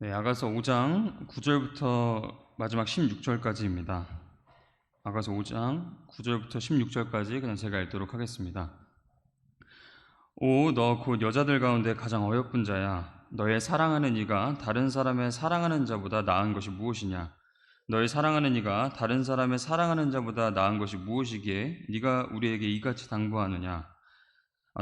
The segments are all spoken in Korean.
네, 아가서 5장 9절부터 마지막 16절까지입니다. 아가서 5장 9절부터 16절까지 그냥 제가 읽도록 하겠습니다. 오, 너 곧 여자들 가운데 가장 어여쁜 자야. 너의 사랑하는 이가 다른 사람의 사랑하는 자보다 나은 것이 무엇이냐? 너의 사랑하는 이가 다른 사람의 사랑하는 자보다 나은 것이 무엇이기에 네가 우리에게 이같이 당부하느냐?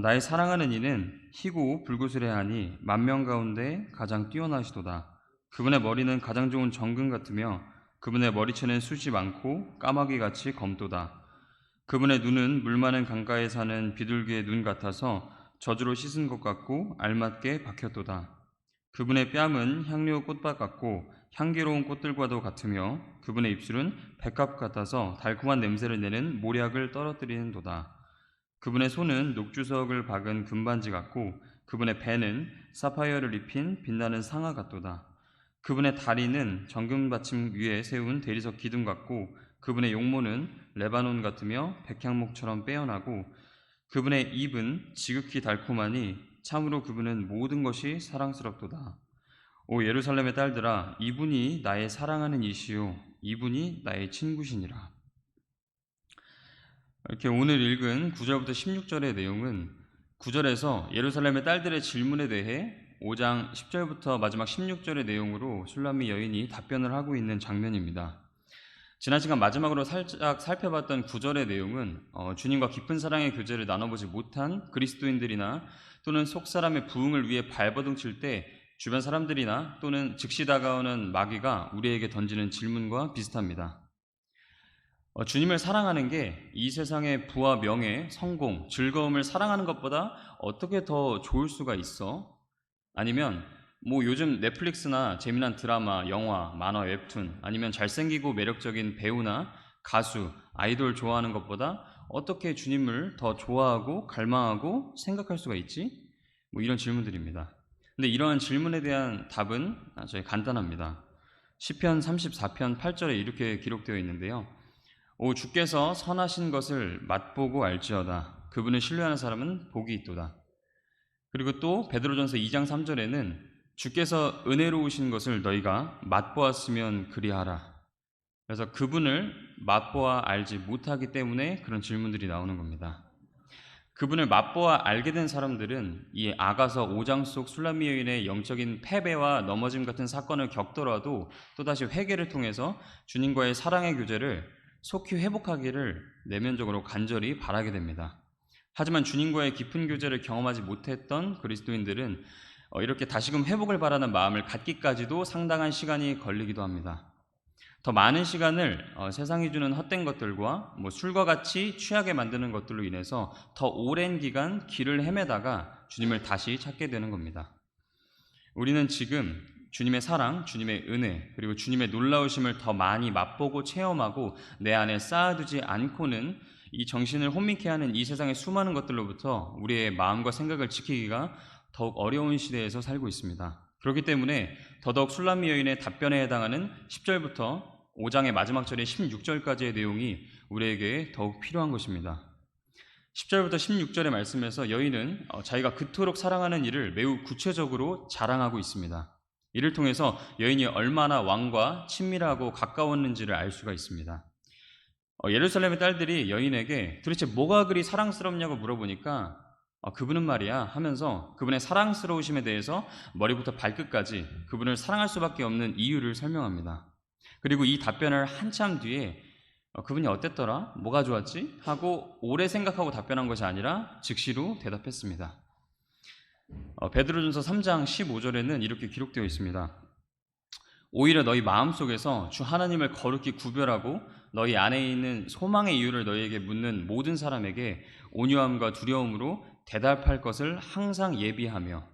나의 사랑하는 이는 희고 불구스레하니 만명 가운데 가장 뛰어나시도다. 그분의 머리는 가장 좋은 정금 같으며 그분의 머리채는 숱이 많고 까마귀같이 검도다. 그분의 눈은 물 많은 강가에 사는 비둘기의 눈 같아서 젖으로 씻은 것 같고 알맞게 박혔도다. 그분의 뺨은 향료 꽃밭 같고 향기로운 꽃들과도 같으며 그분의 입술은 백합 같아서 달콤한 냄새를 내는 모략을 떨어뜨리는도다. 그분의 손은 녹주석을 박은 금반지 같고 그분의 배는 사파이어를 입힌 빛나는 상아 같도다. 그분의 다리는 정금 받침 위에 세운 대리석 기둥 같고 그분의 용모는 레바논 같으며 백향목처럼 빼어나고 그분의 입은 지극히 달콤하니 참으로 그분은 모든 것이 사랑스럽도다. 오 예루살렘의 딸들아, 이분이 나의 사랑하는 이시요 이분이 나의 친구시니라. 이렇게 오늘 읽은 9절부터 16절의 내용은 9절에서 예루살렘의 딸들의 질문에 대해 5장 10절부터 마지막 16절의 내용으로 슐라미 여인이 답변을 하고 있는 장면입니다. 지난 시간 마지막으로 살짝 살펴봤던 9절의 내용은 주님과 깊은 사랑의 교제를 나눠보지 못한 그리스도인들이나 또는 속사람의 부흥을 위해 발버둥칠 때 주변 사람들이나 또는 즉시 다가오는 마귀가 우리에게 던지는 질문과 비슷합니다. 주님을 사랑하는 게 이 세상의 부와 명예, 성공, 즐거움을 사랑하는 것보다 어떻게 더 좋을 수가 있어? 아니면 뭐 요즘 넷플릭스나 재미난 드라마, 영화, 만화, 웹툰, 아니면 잘생기고 매력적인 배우나 가수, 아이돌 좋아하는 것보다 어떻게 주님을 더 좋아하고 갈망하고 생각할 수가 있지? 뭐 이런 질문들입니다. 근데 이러한 질문에 대한 답은 아주 간단합니다. 시편 34편 8절에 이렇게 기록되어 있는데요. 오 주께서 선하신 것을 맛보고 알지어다. 그분을 신뢰하는 사람은 복이 있도다. 그리고 또 베드로전서 2장 3절에는 주께서 은혜로우신 것을 너희가 맛보았으면 그리하라. 그래서 그분을 맛보아 알지 못하기 때문에 그런 질문들이 나오는 겁니다. 그분을 맛보아 알게 된 사람들은 이 아가서 5장 속 술람미 여인의 영적인 패배와 넘어짐 같은 사건을 겪더라도 또다시 회개를 통해서 주님과의 사랑의 교제를 속히 회복하기를 내면적으로 간절히 바라게 됩니다. 하지만 주님과의 깊은 교제를 경험하지 못했던 그리스도인들은 이렇게 다시금 회복을 바라는 마음을 갖기까지도 상당한 시간이 걸리기도 합니다. 더 많은 시간을 세상이 주는 헛된 것들과 술과 같이 취하게 만드는 것들로 인해서 더 오랜 기간 길을 헤매다가 주님을 다시 찾게 되는 겁니다. 우리는 지금 주님의 사랑, 주님의 은혜, 그리고 주님의 놀라우심을 더 많이 맛보고 체험하고 내 안에 쌓아두지 않고는 이 정신을 혼미케 하는 이 세상의 수많은 것들로부터 우리의 마음과 생각을 지키기가 더욱 어려운 시대에서 살고 있습니다. 그렇기 때문에 더더욱 술람미 여인의 답변에 해당하는 10절부터 5장의 마지막 절인 16절까지의 내용이 우리에게 더욱 필요한 것입니다. 10절부터 16절의 말씀에서 여인은 자기가 그토록 사랑하는 이를 매우 구체적으로 자랑하고 있습니다. 이를 통해서 여인이 얼마나 왕과 친밀하고 가까웠는지를 알 수가 있습니다. 예루살렘의 딸들이 여인에게 도대체 뭐가 그리 사랑스럽냐고 물어보니까 그분은 말이야 하면서 그분의 사랑스러우심에 대해서 머리부터 발끝까지 그분을 사랑할 수밖에 없는 이유를 설명합니다. 그리고 이 답변을 한참 뒤에 그분이 어땠더라? 뭐가 좋았지? 하고 오래 생각하고 답변한 것이 아니라 즉시로 대답했습니다. 베드로전서 3장 15절에는 이렇게 기록되어 있습니다. 오히려 너희 마음속에서 주 하나님을 거룩히 구별하고 너희 안에 있는 소망의 이유를 너희에게 묻는 모든 사람에게 온유함과 두려움으로 대답할 것을 항상 예비하며,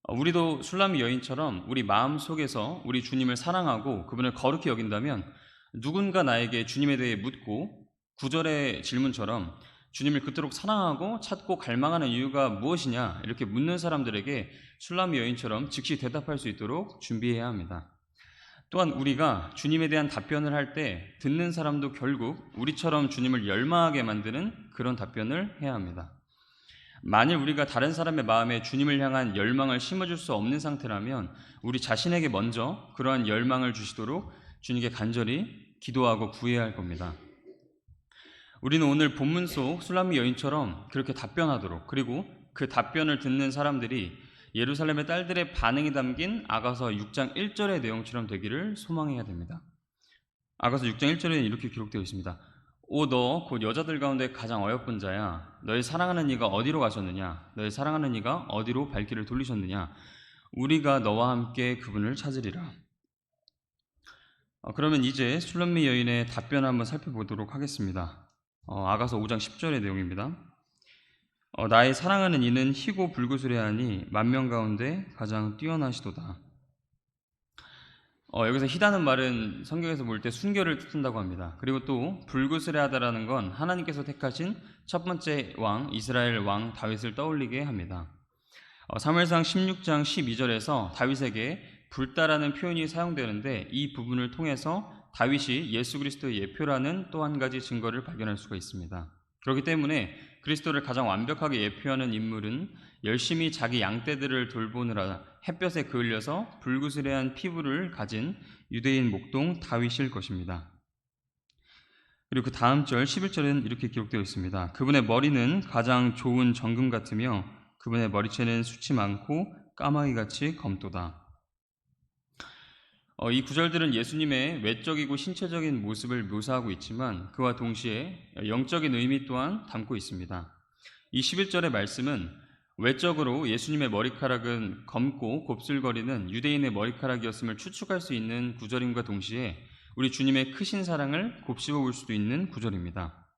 우리도 술람미 여인처럼 우리 마음속에서 우리 주님을 사랑하고 그분을 거룩히 여긴다면 누군가 나에게 주님에 대해 묻고 9절의 질문처럼 주님을 그토록 사랑하고 찾고 갈망하는 이유가 무엇이냐 이렇게 묻는 사람들에게 술람미 여인처럼 즉시 대답할 수 있도록 준비해야 합니다. 또한 우리가 주님에 대한 답변을 할 때 듣는 사람도 결국 우리처럼 주님을 열망하게 만드는 그런 답변을 해야 합니다. 만일 우리가 다른 사람의 마음에 주님을 향한 열망을 심어줄 수 없는 상태라면 우리 자신에게 먼저 그러한 열망을 주시도록 주님께 간절히 기도하고 구해야 할 겁니다. 우리는 오늘 본문 속 술람미 여인처럼 그렇게 답변하도록, 그리고 그 답변을 듣는 사람들이 예루살렘의 딸들의 반응이 담긴 아가서 6장 1절의 내용처럼 되기를 소망해야 됩니다. 아가서 6장 1절에는 이렇게 기록되어 있습니다. 오 너 곧 여자들 가운데 가장 어여쁜 자야, 너의 사랑하는 이가 어디로 가셨느냐, 너의 사랑하는 이가 어디로 발길을 돌리셨느냐, 우리가 너와 함께 그분을 찾으리라. 그러면 이제 술람미 여인의 답변을 한번 살펴보도록 하겠습니다. 아가서 5장 10절의 내용입니다. 나의 사랑하는 이는 희고 불구스레하니 만명 가운데 가장 뛰어나시도다. 여기서 희다는 말은 성경에서 볼 때 순결을 뜻한다고 합니다. 그리고 또 불구스레하다라는 건 하나님께서 택하신 첫 번째 왕 이스라엘 왕 다윗을 떠올리게 합니다. 사무엘상 16장 12절에서 다윗에게 불다라는 표현이 사용되는데 이 부분을 통해서 다윗이 예수 그리스도의 예표라는 또 한 가지 증거를 발견할 수가 있습니다. 그렇기 때문에 그리스도를 가장 완벽하게 예표하는 인물은 열심히 자기 양떼들을 돌보느라 햇볕에 그을려서 불구스레한 피부를 가진 유대인 목동 다윗일 것입니다. 그리고 그 다음 절 11절에는 이렇게 기록되어 있습니다. 그분의 머리는 가장 좋은 정금 같으며 그분의 머리채는 숱이 많고 까마귀같이 검도다. 이 구절들은 예수님의 외적이고 신체적인 모습을 묘사하고 있지만 그와 동시에 영적인 의미 또한 담고 있습니다. 이 11절의 말씀은 외적으로 예수님의 머리카락은 검고 곱슬거리는 유대인의 머리카락이었음을 추측할 수 있는 구절임과 동시에 우리 주님의 크신 사랑을 곱씹어 볼 수도 있는 구절입니다.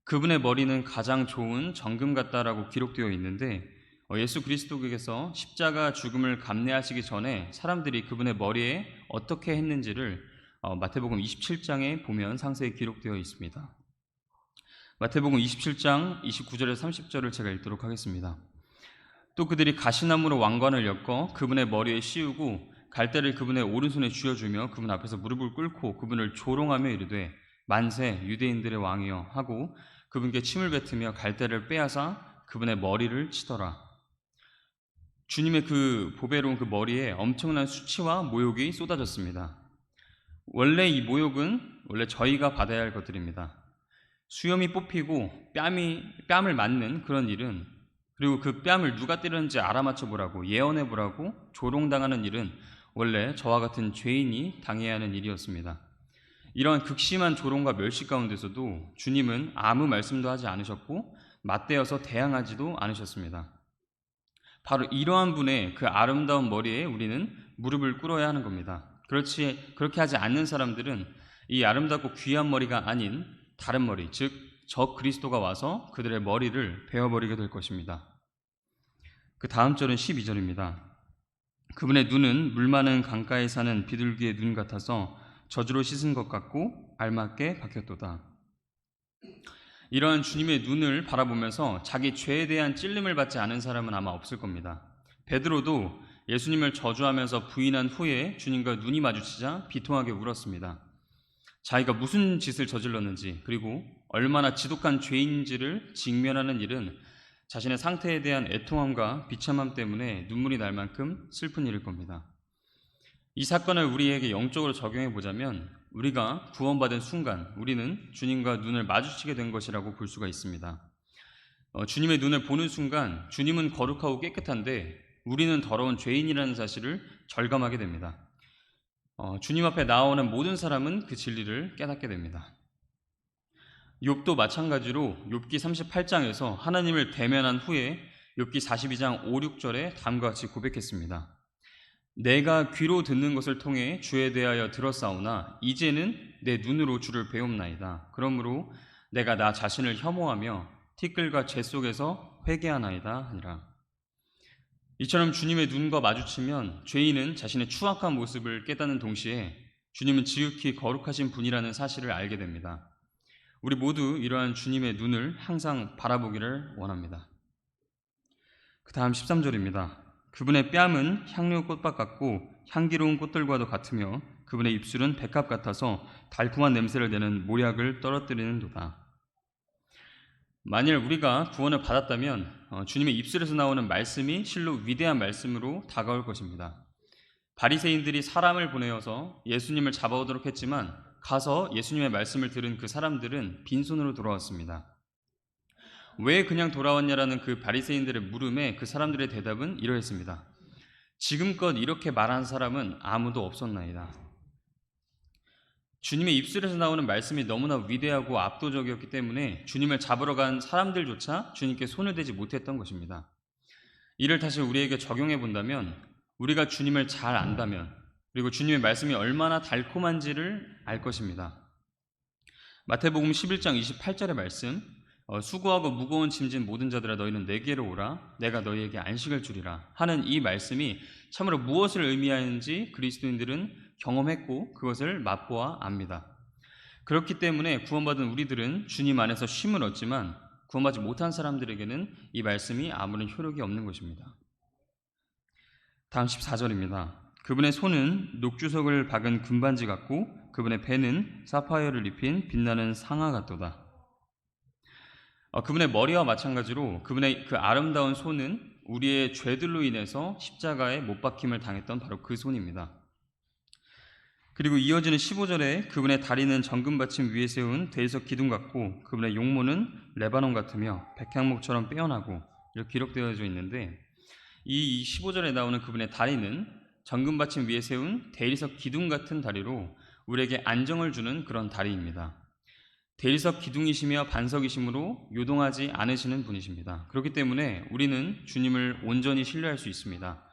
그분의 머리는 가장 좋은 정금 같다라고 기록되어 있는데 예수 그리스도께서 십자가 죽음을 감내하시기 전에 사람들이 그분의 머리에 어떻게 했는지를 마태복음 27장에 보면 상세히 기록되어 있습니다. 마태복음 27장 29절에서 30절을 제가 읽도록 하겠습니다. 또 그들이 가시나무로 왕관을 엮어 그분의 머리에 씌우고 갈대를 그분의 오른손에 쥐어주며 그분 앞에서 무릎을 꿇고 그분을 조롱하며 이르되 만세 유대인들의 왕이여 하고 그분께 침을 뱉으며 갈대를 빼앗아 그분의 머리를 치더라. 주님의 그 보배로운 그 머리에 엄청난 수치와 모욕이 쏟아졌습니다. 원래 이 모욕은 원래 저희가 받아야 할 것들입니다. 수염이 뽑히고 뺨을 맞는 그런 일은, 그리고 그 뺨을 누가 때렸는지 알아맞혀 보라고 예언해 보라고 조롱당하는 일은 원래 저와 같은 죄인이 당해야 하는 일이었습니다. 이러한 극심한 조롱과 멸시 가운데서도 주님은 아무 말씀도 하지 않으셨고 맞대어서 대항하지도 않으셨습니다. 바로 이러한 분의 그 아름다운 머리에 우리는 무릎을 꿇어야 하는 겁니다. 그렇게 하지 않는 사람들은 이 아름답고 귀한 머리가 아닌 다른 머리, 즉 저 그리스도가 와서 그들의 머리를 베어버리게 될 것입니다. 그 다음 절은 12절입니다. 그분의 눈은 물 많은 강가에 사는 비둘기의 눈 같아서 저주로 씻은 것 같고 알맞게 박혔도다. 이러한 주님의 눈을 바라보면서 자기 죄에 대한 찔림을 받지 않은 사람은 아마 없을 겁니다. 베드로도 예수님을 저주하면서 부인한 후에 주님과 눈이 마주치자 비통하게 울었습니다. 자기가 무슨 짓을 저질렀는지 그리고 얼마나 지독한 죄인지를 직면하는 일은 자신의 상태에 대한 애통함과 비참함 때문에 눈물이 날 만큼 슬픈 일일 겁니다. 이 사건을 우리에게 영적으로 적용해 보자면 우리가 구원받은 순간 우리는 주님과 눈을 마주치게 된 것이라고 볼 수가 있습니다. 주님의 눈을 보는 순간 주님은 거룩하고 깨끗한데 우리는 더러운 죄인이라는 사실을 절감하게 됩니다. 주님 앞에 나오는 모든 사람은 그 진리를 깨닫게 됩니다. 욥도 마찬가지로 욥기 38장에서 하나님을 대면한 후에 욥기 42장 5, 6절에 다음과 같이 고백했습니다. 내가 귀로 듣는 것을 통해 주에 대하여 들었사오나 이제는 내 눈으로 주를 배움나이다. 그러므로 내가 나 자신을 혐오하며 티끌과 재 속에서 회개하나이다 하니라. 이처럼 주님의 눈과 마주치면 죄인은 자신의 추악한 모습을 깨닫는 동시에 주님은 지극히 거룩하신 분이라는 사실을 알게 됩니다. 우리 모두 이러한 주님의 눈을 항상 바라보기를 원합니다. 그 다음 13절입니다. 그분의 뺨은 향료 꽃밭 같고 향기로운 꽃들과도 같으며 그분의 입술은 백합 같아서 달콤한 냄새를 내는 모략을 떨어뜨리는도다. 만일 우리가 구원을 받았다면 주님의 입술에서 나오는 말씀이 실로 위대한 말씀으로 다가올 것입니다. 바리새인들이 사람을 보내어서 예수님을 잡아오도록 했지만 가서 예수님의 말씀을 들은 그 사람들은 빈손으로 돌아왔습니다. 왜 그냥 돌아왔냐라는 그 바리새인들의 물음에 그 사람들의 대답은 이러했습니다. 지금껏 이렇게 말한 사람은 아무도 없었나이다. 주님의 입술에서 나오는 말씀이 너무나 위대하고 압도적이었기 때문에 주님을 잡으러 간 사람들조차 주님께 손을 대지 못했던 것입니다. 이를 다시 우리에게 적용해 본다면 우리가 주님을 잘 안다면 그리고 주님의 말씀이 얼마나 달콤한지를 알 것입니다. 마태복음 11장 28절의 말씀, 수고하고 무거운 짐진 모든 자들아 너희는 내게로 오라 내가 너희에게 안식을 주리라 하는 이 말씀이 참으로 무엇을 의미하는지 그리스도인들은 경험했고 그것을 맛보아 압니다. 그렇기 때문에 구원받은 우리들은 주님 안에서 쉼을 얻지만 구원받지 못한 사람들에게는 이 말씀이 아무런 효력이 없는 것입니다. 다음 14절입니다. 그분의 손은 녹주석을 박은 금반지 같고 그분의 배는 사파이어를 입힌 빛나는 상아 같도다. 그분의 머리와 마찬가지로 그분의 그 아름다운 손은 우리의 죄들로 인해서 십자가에 못 박힘을 당했던 바로 그 손입니다. 그리고 이어지는 15절에 그분의 다리는 정금받침 위에 세운 대리석 기둥 같고 그분의 용모는 레바논 같으며 백향목처럼 빼어나고 이렇게 기록되어져 있는데 이 15절에 나오는 그분의 다리는 정금받침 위에 세운 대리석 기둥 같은 다리로 우리에게 안정을 주는 그런 다리입니다. 대리석 기둥이시며 반석이시므로 요동하지 않으시는 분이십니다. 그렇기 때문에 우리는 주님을 온전히 신뢰할 수 있습니다.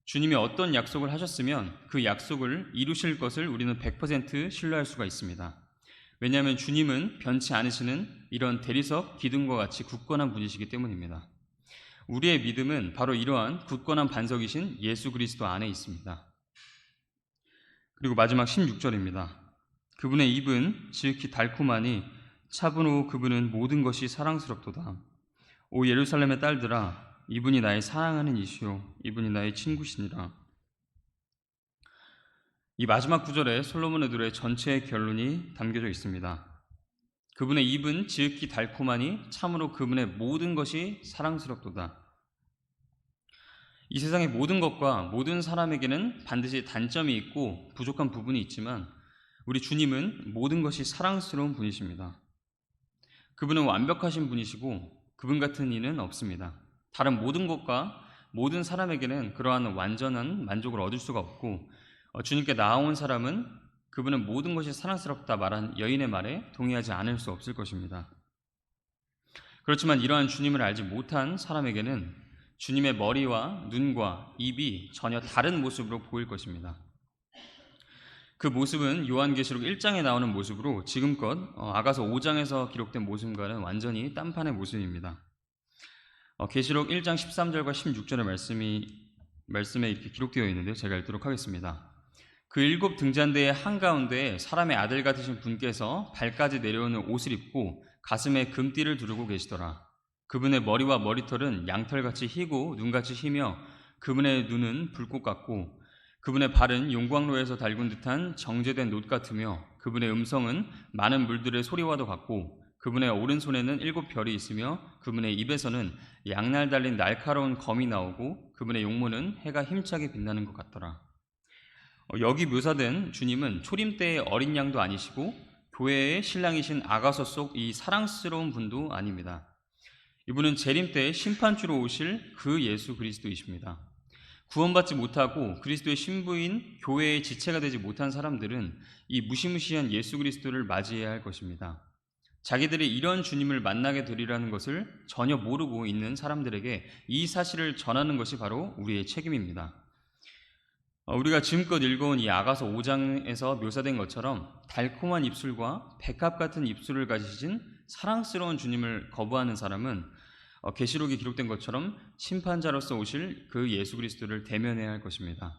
주님이 어떤 약속을 하셨으면 그 약속을 이루실 것을 우리는 100% 신뢰할 수가 있습니다. 왜냐하면 주님은 변치 않으시는 이런 대리석 기둥과 같이 굳건한 분이시기 때문입니다. 우리의 믿음은 바로 이러한 굳건한 반석이신 예수 그리스도 안에 있습니다. 그리고 마지막 16절입니다. 그분의 입은 지극히 달콤하니 차분하고 그분은 모든 것이 사랑스럽도다. 오 예루살렘의 딸들아 이분이 나의 사랑하는 이시요 이분이 나의 친구시니라. 이 마지막 구절에 솔로몬의 노래 전체의 결론이 담겨져 있습니다. 그분의 입은 지극히 달콤하니 참으로 그분의 모든 것이 사랑스럽도다. 이 세상의 모든 것과 모든 사람에게는 반드시 단점이 있고 부족한 부분이 있지만 우리 주님은 모든 것이 사랑스러운 분이십니다. 그분은 완벽하신 분이시고 그분 같은 이는 없습니다. 다른 모든 것과 모든 사람에게는 그러한 완전한 만족을 얻을 수가 없고 주님께 나아온 사람은 그분은 모든 것이 사랑스럽다 말한 여인의 말에 동의하지 않을 수 없을 것입니다. 그렇지만 이러한 주님을 알지 못한 사람에게는 주님의 머리와 눈과 입이 전혀 다른 모습으로 보일 것입니다. 그 모습은 요한계시록 1장에 나오는 모습으로 지금껏 아가서 5장에서 기록된 모습과는 완전히 딴판의 모습입니다. 계시록 1장 13절과 16절의 말씀에 이렇게 기록되어 있는데요. 제가 읽도록 하겠습니다. 그 7 등잔대의 한가운데에 사람의 아들 같으신 분께서 발까지 내려오는 옷을 입고 가슴에 금띠를 두르고 계시더라. 그분의 머리와 머리털은 양털같이 희고 눈같이 희며 그분의 눈은 불꽃 같고 그분의 발은 용광로에서 달군 듯한 정제된 놋 같으며 그분의 음성은 많은 물들의 소리와도 같고 그분의 오른손에는 7 별이 있으며 그분의 입에서는 양날 달린 날카로운 검이 나오고 그분의 용모는 해가 힘차게 빛나는 것 같더라. 여기 묘사된 주님은 초림 때의 어린 양도 아니시고 교회의 신랑이신 아가서 속 이 사랑스러운 분도 아닙니다. 이분은 재림 때 심판주로 오실 그 예수 그리스도이십니다. 구원받지 못하고 그리스도의 신부인 교회의 지체가 되지 못한 사람들은 이 무시무시한 예수 그리스도를 맞이해야 할 것입니다. 자기들이 이런 주님을 만나게 되리라는 것을 전혀 모르고 있는 사람들에게 이 사실을 전하는 것이 바로 우리의 책임입니다. 우리가 지금껏 읽어온 이 아가서 5장에서 묘사된 것처럼 달콤한 입술과 백합 같은 입술을 가지신 사랑스러운 주님을 거부하는 사람은 계시록에 기록된 것처럼 심판자로서 오실 그 예수 그리스도를 대면해야 할 것입니다.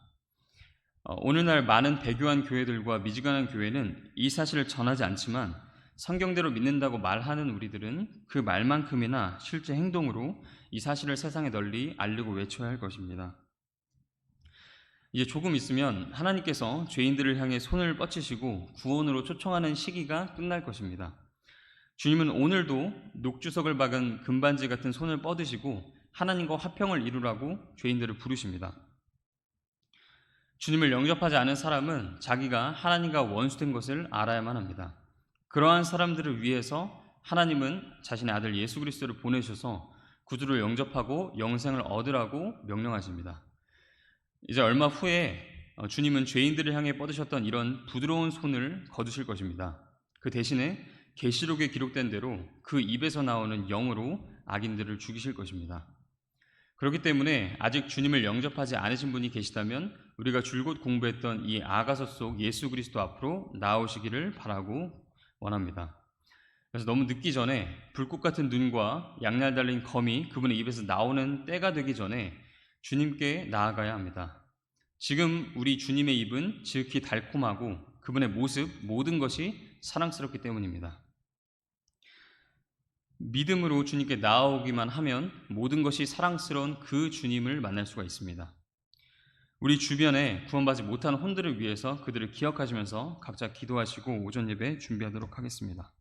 오늘날 많은 배교한 교회들과 미지근한 교회는 이 사실을 전하지 않지만 성경대로 믿는다고 말하는 우리들은 그 말만큼이나 실제 행동으로 이 사실을 세상에 널리 알리고 외쳐야 할 것입니다. 이제 조금 있으면 하나님께서 죄인들을 향해 손을 뻗치시고 구원으로 초청하는 시기가 끝날 것입니다. 주님은 오늘도 녹주석을 박은 금반지 같은 손을 뻗으시고 하나님과 화평을 이루라고 죄인들을 부르십니다. 주님을 영접하지 않은 사람은 자기가 하나님과 원수된 것을 알아야만 합니다. 그러한 사람들을 위해서 하나님은 자신의 아들 예수 그리스도를 보내셔서 구주를 영접하고 영생을 얻으라고 명령하십니다. 이제 얼마 후에 주님은 죄인들을 향해 뻗으셨던 이런 부드러운 손을 거두실 것입니다. 그 대신에 계시록에 기록된 대로 그 입에서 나오는 영으로 악인들을 죽이실 것입니다. 그렇기 때문에 아직 주님을 영접하지 않으신 분이 계시다면 우리가 줄곧 공부했던 이 아가서 속 예수 그리스도 앞으로 나오시기를 바라고 원합니다. 그래서 너무 늦기 전에 불꽃 같은 눈과 양날 달린 검이 그분의 입에서 나오는 때가 되기 전에 주님께 나아가야 합니다. 지금 우리 주님의 입은 지극히 달콤하고 그분의 모습 모든 것이 사랑스럽기 때문입니다. 믿음으로 주님께 나아오기만 하면 모든 것이 사랑스러운 그 주님을 만날 수가 있습니다. 우리 주변에 구원받지 못한 혼들을 위해서 그들을 기억하시면서 각자 기도하시고 오전 예배 준비하도록 하겠습니다.